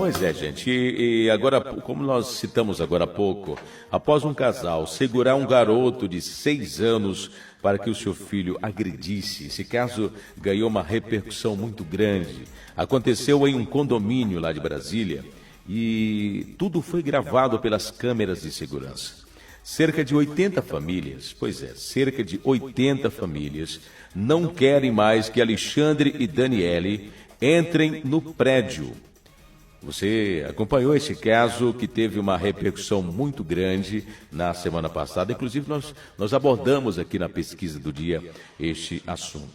Pois é, gente, e agora, como nós citamos agora há pouco, após um casal segurar um garoto de 6 anos para que o seu filho agredisse, esse caso ganhou uma repercussão muito grande. Aconteceu em um condomínio lá de Brasília e tudo foi gravado pelas câmeras de segurança. Cerca de 80 famílias, cerca de 80 famílias não querem mais que Alexandre e Daniele entrem no prédio. Você acompanhou esse caso que teve uma repercussão muito grande na semana passada. Inclusive, nós abordamos aqui na pesquisa do dia este assunto.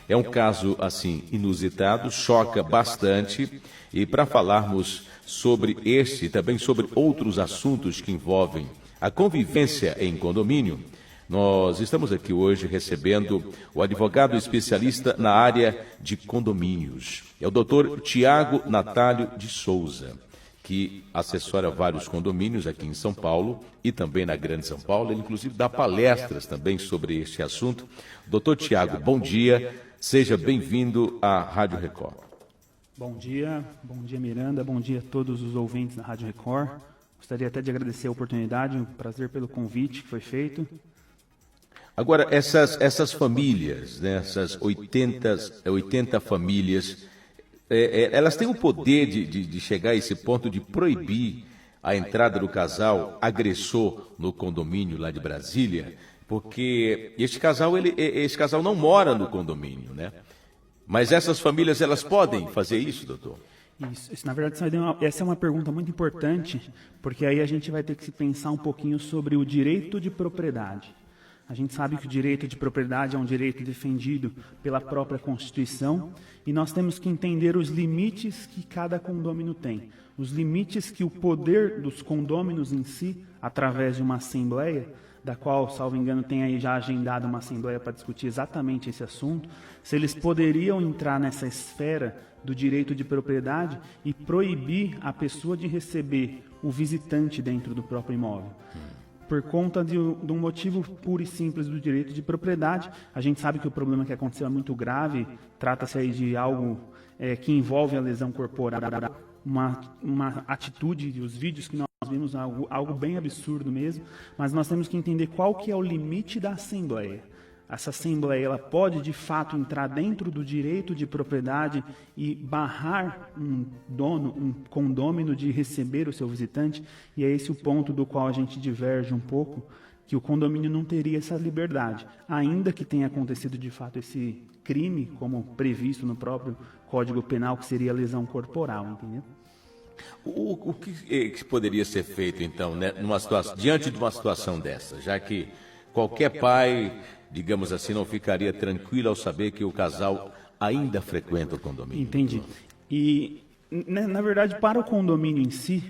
É um caso, assim, inusitado, choca bastante. E para falarmos sobre este e também sobre outros assuntos que envolvem a convivência em condomínio, nós estamos aqui hoje recebendo o advogado especialista na área de condomínios. É o doutor Tiago Natálio de Souza, que assessora vários condomínios aqui em São Paulo e também na Grande São Paulo. Ele, inclusive, dá palestras também sobre este assunto. Doutor Tiago, bom dia. Seja bem-vindo à Rádio Record. Bom dia Miranda, bom dia a todos os ouvintes da Rádio Record. Gostaria até de agradecer a oportunidade, um prazer pelo convite que foi feito. Agora, essas famílias, né, essas 80 famílias, elas têm o poder de chegar a esse ponto de proibir a entrada do casal agressor no condomínio lá de Brasília, porque esse casal não mora no condomínio, né? Mas essas famílias, elas podem fazer isso, doutor? Isso, na verdade, essa é uma pergunta muito importante, porque aí a gente vai ter que pensar um pouquinho sobre o direito de propriedade. A gente sabe que o direito de propriedade é um direito defendido pela própria Constituição e nós temos que entender os limites que cada condômino tem. Os limites que o poder dos condôminos em si, através de uma assembleia, da qual, salvo engano, tem aí já agendado uma assembleia para discutir exatamente esse assunto, se eles poderiam entrar nessa esfera do direito de propriedade e proibir a pessoa de receber o visitante dentro do próprio imóvel. Por conta de um motivo puro e simples do direito de propriedade. A gente sabe que o problema que aconteceu é muito grave, trata-se aí de algo que envolve a lesão corporal, uma atitude, os vídeos que nós vimos, algo bem absurdo mesmo, mas nós temos que entender qual que é o limite da Assembleia. Essa Assembleia ela pode, de fato, entrar dentro do direito de propriedade e barrar um condômino de receber o seu visitante, e é esse o ponto do qual a gente diverge um pouco, que o condomínio não teria essa liberdade, ainda que tenha acontecido, de fato, esse crime, como previsto no próprio Código Penal, que seria a lesão corporal, entendeu? O que poderia ser feito, então, né, diante de uma situação dessa, já que qualquer pai, digamos assim, não ficaria tranquilo ao saber que o casal ainda frequenta o condomínio? Entendi. E, na verdade, para o condomínio em si,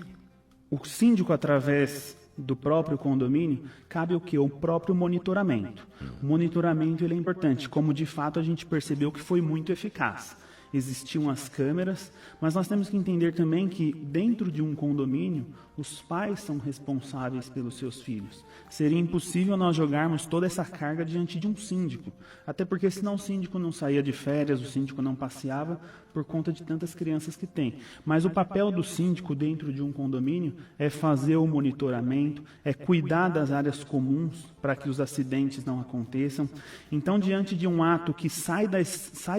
o síndico, através do próprio condomínio, cabe o quê? O próprio monitoramento. O monitoramento ele é importante, como de fato a gente percebeu que foi muito eficaz. Existiam as câmeras, mas nós temos que entender também que dentro de um condomínio, os pais são responsáveis pelos seus filhos. Seria impossível nós jogarmos toda essa carga diante de um síndico, até porque senão o síndico não saía de férias, o síndico não passeava por conta de tantas crianças que tem. Mas o papel do síndico dentro de um condomínio é fazer o monitoramento, é cuidar das áreas comuns para que os acidentes não aconteçam. Então, diante de um ato que sai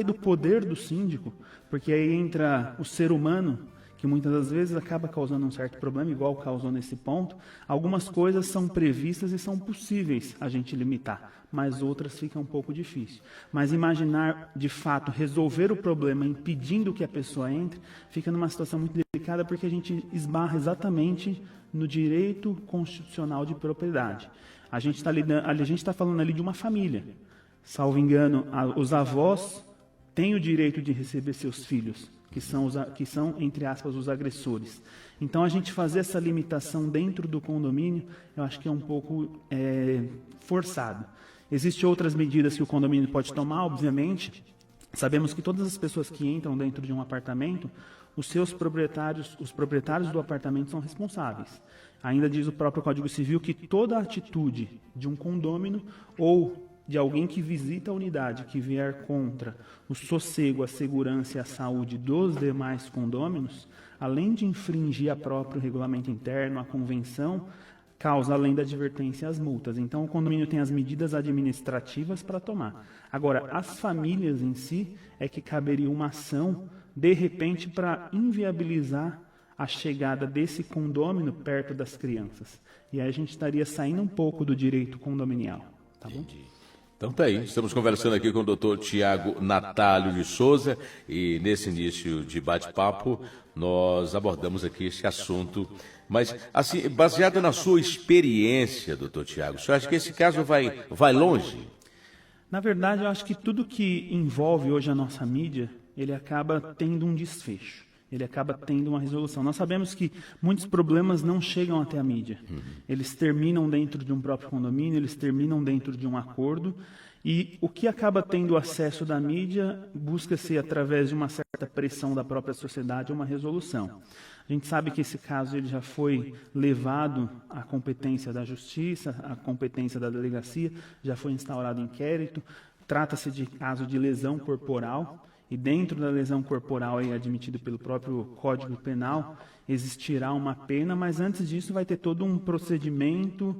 do poder do síndico, porque aí entra o ser humano, que muitas das vezes acaba causando um certo problema, igual causou nesse ponto, algumas coisas são previstas e são possíveis a gente limitar, mas outras fica um pouco difícil. Mas imaginar, de fato, resolver o problema impedindo que a pessoa entre, fica numa situação muito delicada, porque a gente esbarra exatamente no direito constitucional de propriedade. A gente está falando ali de uma família. Salvo engano, os avós têm o direito de receber seus filhos, que são, entre aspas, os agressores. Então, a gente fazer essa limitação dentro do condomínio, eu acho que é um pouco forçado. Existem outras medidas que o condomínio pode tomar, obviamente. Sabemos que todas as pessoas que entram dentro de um apartamento, os proprietários do apartamento são responsáveis. Ainda diz o próprio Código Civil que toda atitude de um condômino ou de alguém que visita a unidade, que vier contra o sossego, a segurança e a saúde dos demais condôminos, além de infringir a próprio regulamento interno, a convenção, causa, além da advertência, as multas. Então, o condomínio tem as medidas administrativas para tomar. Agora, as famílias em si é que caberia uma ação, de repente, para inviabilizar a chegada desse condômino perto das crianças. E aí a gente estaria saindo um pouco do direito condominial. Tá bom? Então tá aí, estamos conversando aqui com o Dr. Tiago Natálio de Souza e nesse início de bate-papo nós abordamos aqui este assunto. Mas, assim, baseado na sua experiência, doutor Tiago, o senhor acha que esse caso vai longe? Na verdade, eu acho que tudo que envolve hoje a nossa mídia, ele acaba tendo um desfecho. Ele acaba tendo uma resolução. Nós sabemos que muitos problemas não chegam até a mídia. Eles terminam dentro de um próprio condomínio, eles terminam dentro de um acordo, e o que acaba tendo acesso da mídia busca-se, através de uma certa pressão da própria sociedade, uma resolução. A gente sabe que esse caso ele já foi levado à competência da justiça, à competência da delegacia, já foi instaurado inquérito, trata-se de caso de lesão corporal, e dentro da lesão corporal aí, admitido pelo próprio Código Penal, existirá uma pena, mas antes disso vai ter todo um procedimento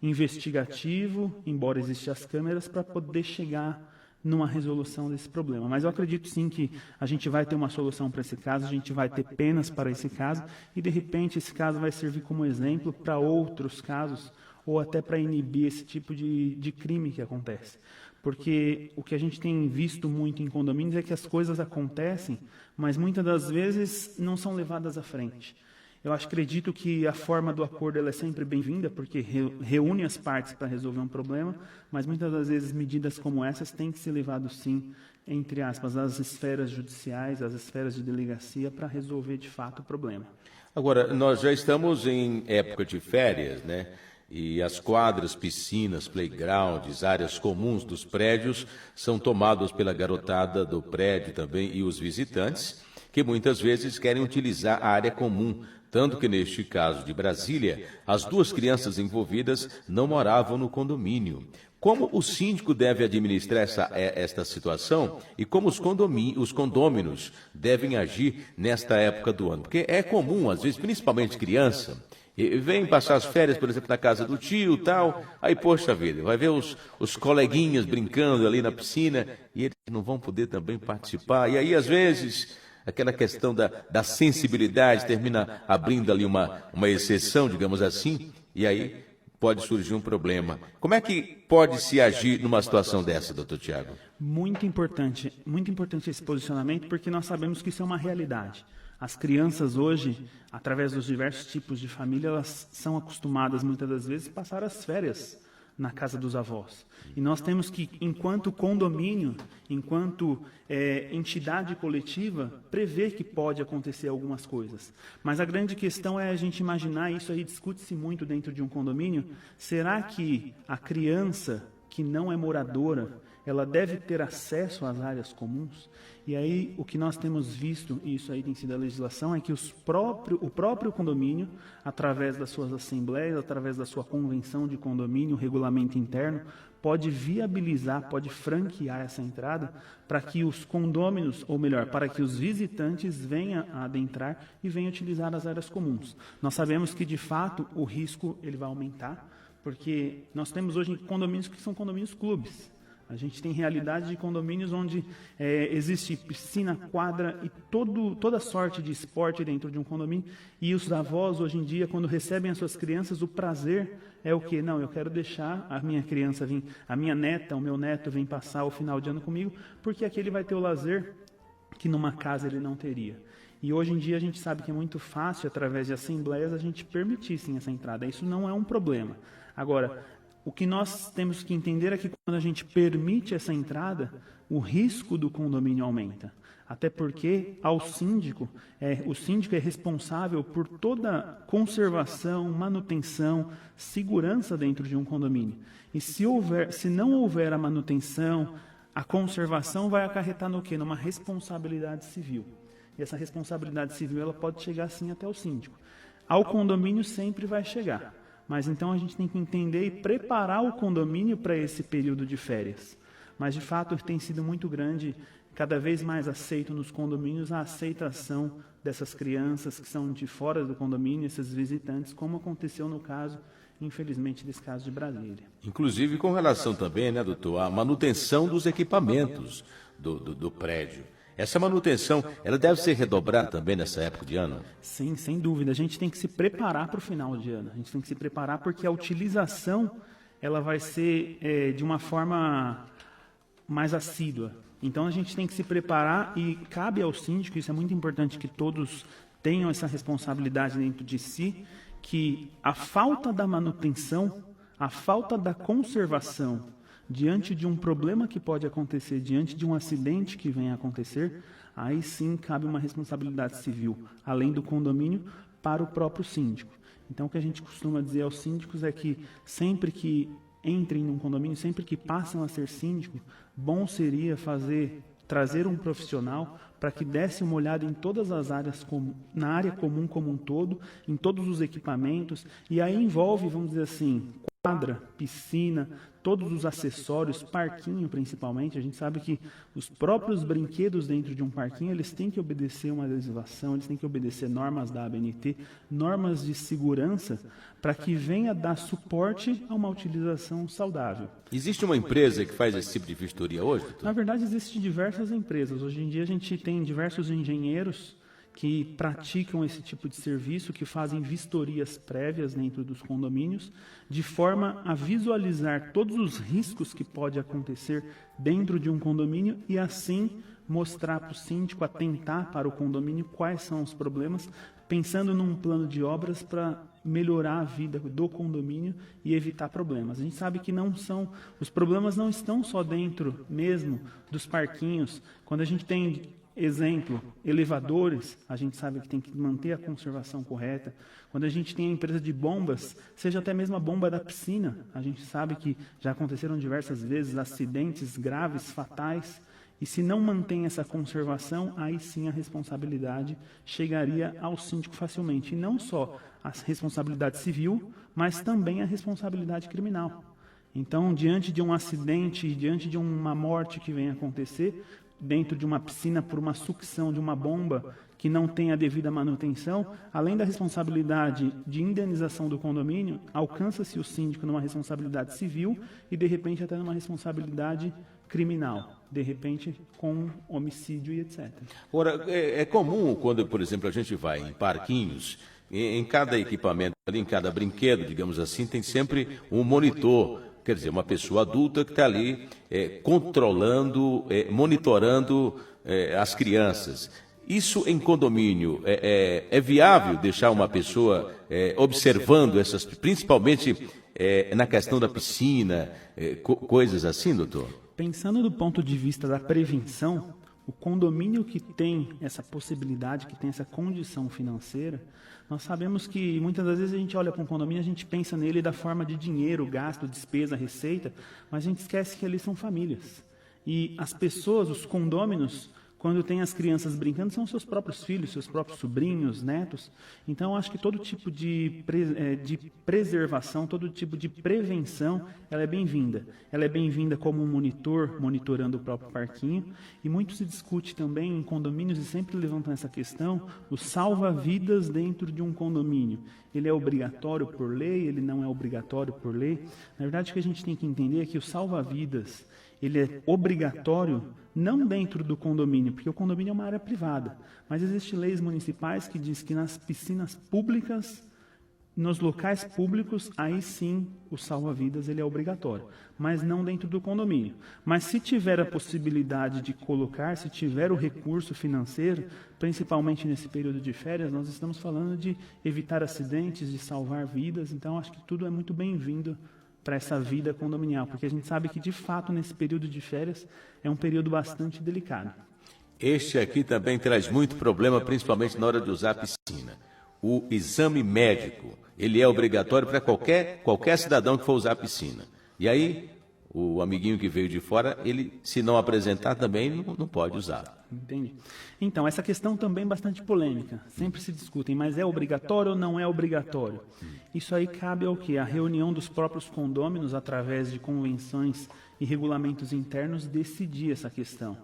investigativo, embora existam as câmeras, para poder chegar numa resolução desse problema. Mas eu acredito sim que a gente vai ter uma solução para esse caso, a gente vai ter penas para esse caso, e de repente esse caso vai servir como exemplo para outros casos, ou até para inibir esse tipo de crime que acontece. Porque o que a gente tem visto muito em condomínios é que as coisas acontecem, mas muitas das vezes não são levadas à frente. Eu acredito que a forma do acordo ela é sempre bem-vinda, porque reúne as partes para resolver um problema, mas muitas das vezes medidas como essas têm que ser levadas, sim, entre aspas, às esferas judiciais, às esferas de delegacia, para resolver de fato o problema. Agora, nós já estamos em época de férias, né? E as quadras, piscinas, playgrounds, áreas comuns dos prédios são tomadas pela garotada do prédio também e os visitantes, que muitas vezes querem utilizar a área comum, tanto que neste caso de Brasília, as duas crianças envolvidas não moravam no condomínio. Como o síndico deve administrar esta situação e como os condôminos devem agir nesta época do ano? Porque é comum, às vezes, principalmente criança, vem passar as férias, por exemplo, na casa do tio e tal, aí, poxa vida, vai ver os coleguinhas brincando ali na piscina e eles não vão poder também participar. E aí, às vezes, aquela questão da sensibilidade termina abrindo ali uma exceção, digamos assim, e aí pode surgir um problema. Como é que pode se agir numa situação dessa, doutor Tiago? Muito importante esse posicionamento, porque nós sabemos que isso é uma realidade. As crianças hoje, através dos diversos tipos de família, elas são acostumadas muitas das vezes a passar as férias na casa dos avós. E nós temos que, enquanto condomínio, enquanto entidade coletiva, prever que pode acontecer algumas coisas. Mas a grande questão é a gente imaginar, isso aí discute-se muito dentro de um condomínio, será que a criança que não é moradora, ela deve ter acesso às áreas comuns? E aí, o que nós temos visto, e isso aí tem sido a legislação, é que o próprio condomínio, através das suas assembleias, através da sua convenção de condomínio, regulamento interno, pode viabilizar, pode franquear essa entrada para que os condôminos, ou melhor, para que os visitantes venham a adentrar e venham utilizar as áreas comuns. Nós sabemos que, de fato, o risco ele vai aumentar, porque nós temos hoje condomínios que são condomínios clubes. A gente tem realidade de condomínios onde existe piscina, quadra e toda sorte de esporte dentro de um condomínio. E os avós, hoje em dia, quando recebem as suas crianças, o prazer é o quê? Não, eu quero deixar a minha criança vir, a minha neta, o meu neto vem passar o final de ano comigo, porque aqui ele vai ter o lazer que numa casa ele não teria. E hoje em dia a gente sabe que é muito fácil, através de assembleias, a gente permitir sim essa entrada. Isso não é um problema. Agora, o que nós temos que entender é que quando a gente permite essa entrada, o risco do condomínio aumenta. Até porque o síndico é responsável por toda conservação, manutenção, segurança dentro de um condomínio. E se não houver a manutenção, a conservação vai acarretar no quê? Numa responsabilidade civil. E essa responsabilidade civil ela pode chegar sim até o síndico. Ao condomínio sempre vai chegar. Mas então a gente tem que entender e preparar o condomínio para esse período de férias. Mas de fato tem sido muito grande, cada vez mais aceito nos condomínios a aceitação dessas crianças que são de fora do condomínio, esses visitantes, como aconteceu no caso, infelizmente, desse caso de Brasília. Inclusive com relação também, né, doutor, à manutenção dos equipamentos do prédio. Essa manutenção, ela deve ser redobrada também nessa época de ano? Sim, sem dúvida. A gente tem que se preparar para o final de ano. A gente tem que se preparar porque a utilização ela vai ser de uma forma mais assídua. Então a gente tem que se preparar e cabe ao síndico, isso é muito importante que todos tenham essa responsabilidade dentro de si, que a falta da manutenção, a falta da conservação diante de um problema que pode acontecer, diante de um acidente que venha a acontecer, aí sim cabe uma responsabilidade civil, além do condomínio, para o próprio síndico. Então o que a gente costuma dizer aos síndicos é que sempre que entrem num condomínio, sempre que passam a ser síndico, bom seria trazer um profissional para que desse uma olhada em todas as áreas, na área comum como um todo, em todos os equipamentos, e aí envolve, vamos dizer assim, quadra, piscina, todos os acessórios, parquinho principalmente. A gente sabe que os próprios brinquedos dentro de um parquinho, eles têm que obedecer uma legislação, eles têm que obedecer normas da ABNT, normas de segurança, para que venha dar suporte a uma utilização saudável. Existe uma empresa que faz esse tipo de vistoria hoje, doutor? Na verdade, existem diversas empresas. Hoje em dia a gente tem diversos engenheiros que praticam esse tipo de serviço, que fazem vistorias prévias dentro dos condomínios, de forma a visualizar todos os riscos que pode acontecer dentro de um condomínio e assim mostrar para o síndico, atentar para o condomínio quais são os problemas, pensando num plano de obras para melhorar a vida do condomínio e evitar problemas. A gente sabe que os problemas não estão só dentro mesmo dos parquinhos. Quando a gente tem exemplo, elevadores, a gente sabe que tem que manter a conservação correta. Quando a gente tem a empresa de bombas, seja até mesmo a bomba da piscina, a gente sabe que já aconteceram diversas vezes acidentes graves, fatais, e se não mantém essa conservação, aí sim a responsabilidade chegaria ao síndico facilmente. E não só a responsabilidade civil, mas também a responsabilidade criminal. Então, diante de um acidente, diante de uma morte que venha a acontecer, dentro de uma piscina por uma sucção de uma bomba que não tem a devida manutenção, além da responsabilidade de indenização do condomínio, alcança-se o síndico numa responsabilidade civil e, de repente, até numa responsabilidade criminal, de repente com homicídio e etc. Ora, é comum quando, por exemplo, a gente vai em parquinhos, em cada equipamento, em cada brinquedo, digamos assim, tem sempre um monitor. Quer dizer, uma pessoa adulta que está ali controlando, monitorando as crianças. Isso em condomínio, é viável deixar uma pessoa observando essas, principalmente na questão da piscina, coisas assim, doutor? Pensando do ponto de vista da prevenção, o condomínio que tem essa possibilidade, que tem essa condição financeira, nós sabemos que muitas das vezes a gente olha para um condomínio, a gente pensa nele da forma de dinheiro, gasto, despesa, receita, mas a gente esquece que ali são famílias. E as pessoas, os condôminos, quando tem as crianças brincando, são seus próprios filhos, seus próprios sobrinhos, netos. Então, acho que todo tipo de preservação, todo tipo de prevenção, ela é bem-vinda. Ela é bem-vinda como um monitor, monitorando o próprio parquinho. E muito se discute também em condomínios, e sempre levantam essa questão, o salva-vidas dentro de um condomínio. Ele é obrigatório por lei, ele não é obrigatório por lei. Na verdade, o que a gente tem que entender é que o salva-vidas, ele é obrigatório não dentro do condomínio, porque o condomínio é uma área privada, mas existem leis municipais que diz que nas piscinas públicas, nos locais públicos, aí sim o salva-vidas ele é obrigatório, mas não dentro do condomínio. Mas se tiver a possibilidade de colocar, se tiver o recurso financeiro, principalmente nesse período de férias, nós estamos falando de evitar acidentes, de salvar vidas, então acho que tudo é muito bem-vindo para essa vida condominial, porque a gente sabe que, de fato, nesse período de férias, é um período bastante delicado. Este aqui também traz muito problema, principalmente na hora de usar a piscina. O exame médico, ele é obrigatório para qualquer cidadão que for usar a piscina. E aí, o amiguinho que veio de fora, ele, se não apresentar também, não pode usar. Entende? Então, essa questão também é bastante polêmica. Sempre se discutem, mas é obrigatório ou não é obrigatório? Isso aí cabe ao quê? A reunião dos próprios condôminos, através de convenções e regulamentos internos, decidir essa questão.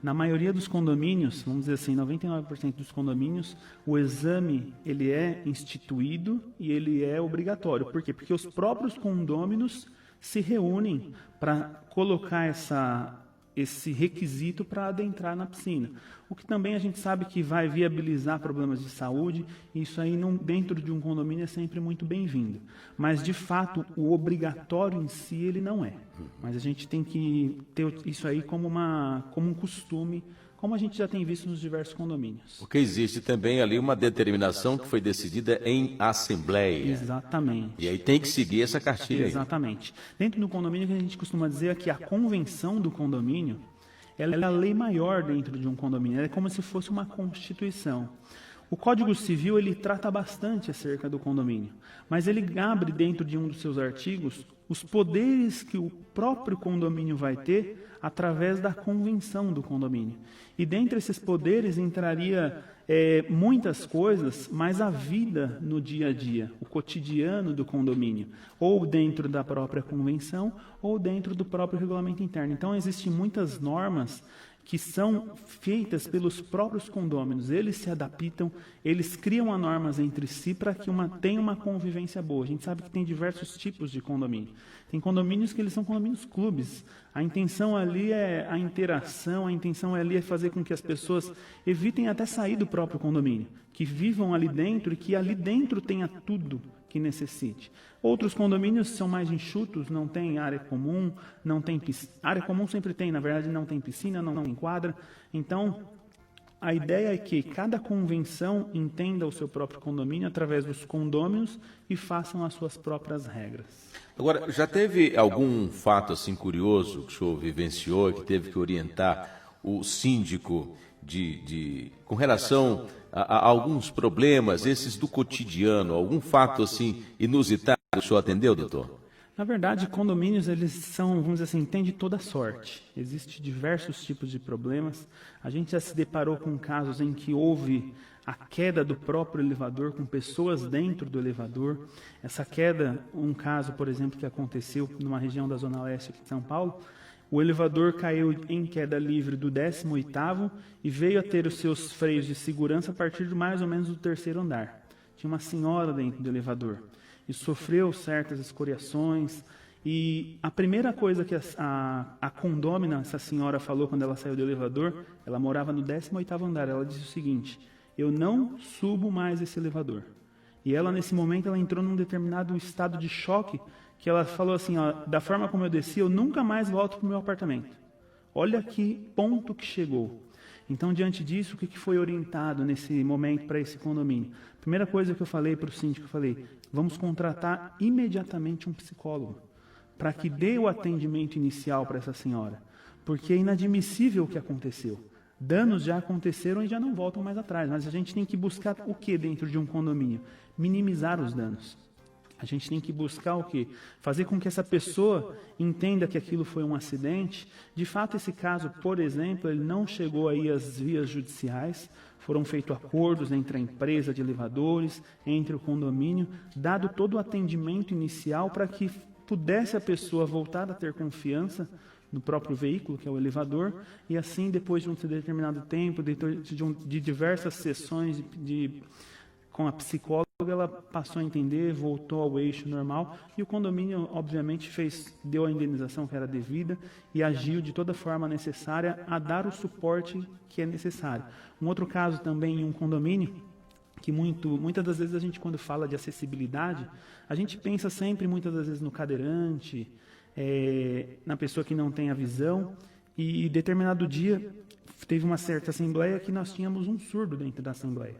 Na maioria dos condomínios, vamos dizer assim, 99% dos condomínios, o exame ele é instituído e ele é obrigatório. Por quê? Porque os próprios condôminos se reúnem para colocar esse requisito para adentrar na piscina. O que também a gente sabe que vai viabilizar problemas de saúde, e isso aí dentro de um condomínio é sempre muito bem-vindo. Mas, de fato, o obrigatório em si ele não é. Mas a gente tem que ter isso aí como um costume, como a gente já tem visto nos diversos condomínios. Porque existe também ali uma determinação que foi decidida em assembleia. Exatamente. E aí tem que seguir essa cartilha aí. Exatamente. Dentro do condomínio, que a gente costuma dizer que a convenção do condomínio ela é a lei maior dentro de um condomínio. Ela é como se fosse uma constituição. O Código Civil ele trata bastante acerca do condomínio, mas ele abre dentro de um dos seus artigos os poderes que o próprio condomínio vai ter através da convenção do condomínio. E dentre esses poderes entraria muitas coisas, mas a vida no dia a dia, o cotidiano do condomínio, ou dentro da própria convenção, ou dentro do próprio regulamento interno. Então, existem muitas normas que são feitas pelos próprios condôminos. Eles se adaptam, eles criam as normas entre si para que tenha uma convivência boa. A gente sabe que tem diversos tipos de condomínio. Tem condomínios que eles são condomínios clubes. A intenção ali é a interação, a intenção ali é fazer com que as pessoas evitem até sair do próprio condomínio, que vivam ali dentro e que ali dentro tenha tudo que necessite. Outros condomínios são mais enxutos, não tem área comum, não tem área comum sempre tem, na verdade não tem piscina, não tem quadra. Então, a ideia é que cada convenção entenda o seu próprio condomínio através dos condôminos e façam as suas próprias regras. Agora, já teve algum fato assim curioso que o senhor vivenciou, que teve que orientar o síndico com relação a alguns problemas, esses do cotidiano, algum fato assim inusitado que o senhor atendeu, doutor? Na verdade, condomínios, eles são, vamos dizer assim, tem de toda sorte. Existem diversos tipos de problemas. A gente já se deparou com casos em que houve a queda do próprio elevador, com pessoas dentro do elevador. Essa queda, um caso, por exemplo, que aconteceu numa região da Zona Leste aqui de São Paulo, o elevador caiu em queda livre do 18º e veio a ter os seus freios de segurança a partir de mais ou menos do 3º andar. Tinha uma senhora dentro do elevador e sofreu certas escoriações. E a primeira coisa que a condômina, essa senhora, falou quando ela saiu do elevador, ela morava no 18º andar, ela disse o seguinte: eu não subo mais esse elevador. E ela, nesse momento, ela entrou num determinado estado de choque, que ela falou assim, ó, da forma como eu desci, eu nunca mais volto para o meu apartamento. Olha que ponto que chegou. Então, diante disso, o que foi orientado nesse momento para esse condomínio? Primeira coisa que eu falei para o síndico, eu falei, vamos contratar imediatamente um psicólogo, para que dê o atendimento inicial para essa senhora. Porque é inadmissível o que aconteceu. Danos já aconteceram e já não voltam mais atrás, mas a gente tem que buscar o que dentro de um condomínio? Minimizar os danos. A gente tem que buscar o quê? Fazer com que essa pessoa entenda que aquilo foi um acidente. De fato, esse caso, por exemplo, ele não chegou aí às vias judiciais. Foram feitos acordos entre a empresa de elevadores, entre o condomínio, dado todo o atendimento inicial para que pudesse a pessoa voltar a ter confiança no próprio veículo, que é o elevador, e assim, depois de um determinado tempo, de diversas sessões com a psicóloga, ela passou a entender, voltou ao eixo normal, e o condomínio, obviamente, deu a indenização que era devida e agiu de toda forma necessária a dar o suporte que é necessário. Um outro caso também em um condomínio, que muitas das vezes a gente, quando fala de acessibilidade, a gente pensa sempre, muitas das vezes, no cadeirante, na pessoa que não tem a visão, e determinado dia teve uma certa assembleia que nós tínhamos um surdo dentro da assembleia.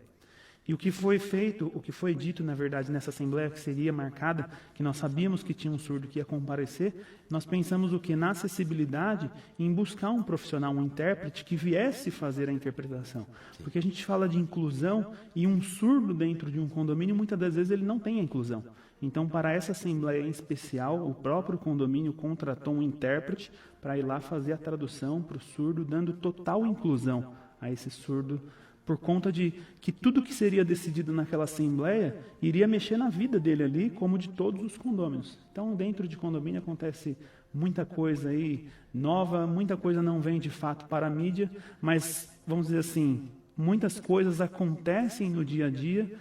E o que foi feito, o que foi dito, na verdade, nessa assembleia que seria marcada, que nós sabíamos que tinha um surdo que ia comparecer, nós pensamos o que? Na acessibilidade, em buscar um profissional, um intérprete que viesse fazer a interpretação. Porque a gente fala de inclusão e um surdo dentro de um condomínio, muitas das vezes ele não tem a inclusão. Então, para essa assembleia em especial, o próprio condomínio contratou um intérprete para ir lá fazer a tradução para o surdo, dando total inclusão a esse surdo, por conta de que tudo que seria decidido naquela assembleia iria mexer na vida dele ali, como de todos os condôminos. Então, dentro de condomínio acontece muita coisa aí nova, muita coisa não vem de fato para a mídia, mas, vamos dizer assim, muitas coisas acontecem no dia a dia,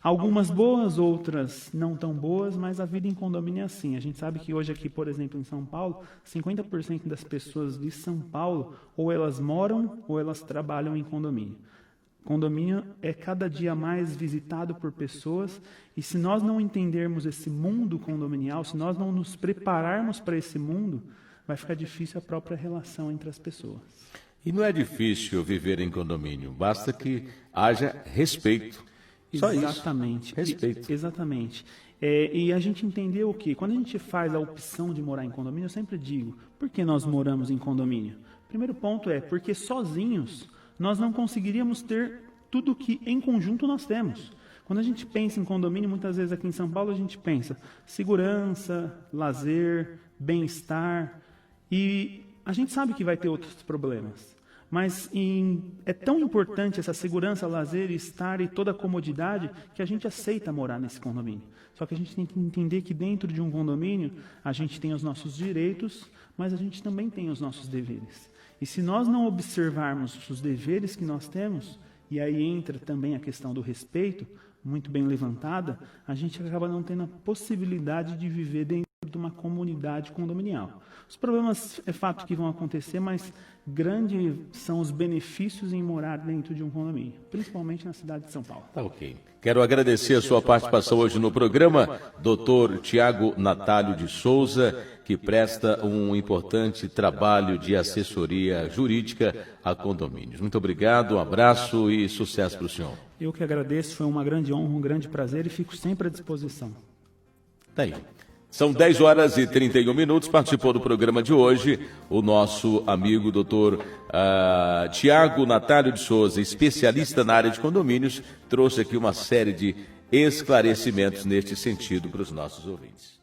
algumas boas, outras não tão boas, mas a vida em condomínio é assim. A gente sabe que hoje aqui, por exemplo, em São Paulo, 50% das pessoas de São Paulo, ou elas moram ou elas trabalham em condomínio. Condomínio é cada dia mais visitado por pessoas, e se nós não entendermos esse mundo condominial, se nós não nos prepararmos para esse mundo, vai ficar difícil a própria relação entre as pessoas. E não é difícil viver em condomínio, basta que haja respeito. Só Exatamente. isso. Respeito. Exatamente. E a gente entendeu o quê? Quando a gente faz a opção de morar em condomínio, eu sempre digo, por que nós moramos em condomínio? Primeiro ponto é, porque sozinhos nós não conseguiríamos ter tudo que em conjunto nós temos. Quando a gente pensa em condomínio, muitas vezes aqui em São Paulo a gente pensa segurança, lazer, bem-estar, e a gente sabe que vai ter outros problemas. Mas é tão importante essa segurança, lazer, estar e toda a comodidade que a gente aceita morar nesse condomínio. Só que a gente tem que entender que dentro de um condomínio a gente tem os nossos direitos, mas a gente também tem os nossos deveres. E se nós não observarmos os deveres que nós temos, e aí entra também a questão do respeito, muito bem levantada, a gente acaba não tendo a possibilidade de viver dentro de uma comunidade condominial. Os problemas é fato que vão acontecer, mas grandes são os benefícios em morar dentro de um condomínio, principalmente na cidade de São Paulo. Tá ok. Quero agradecer a sua participação hoje no programa, Dr. Tiago Natálio de Souza, que presta um importante trabalho de assessoria jurídica a condomínios. Muito obrigado, um abraço e sucesso para o senhor. Eu que agradeço, foi uma grande honra, um grande prazer e fico sempre à disposição. Tá aí. São 10 horas e 31 minutos, participou do programa de hoje o nosso amigo doutor Tiago Natálio de Souza, especialista na área de condomínios, trouxe aqui uma série de esclarecimentos neste sentido para os nossos ouvintes.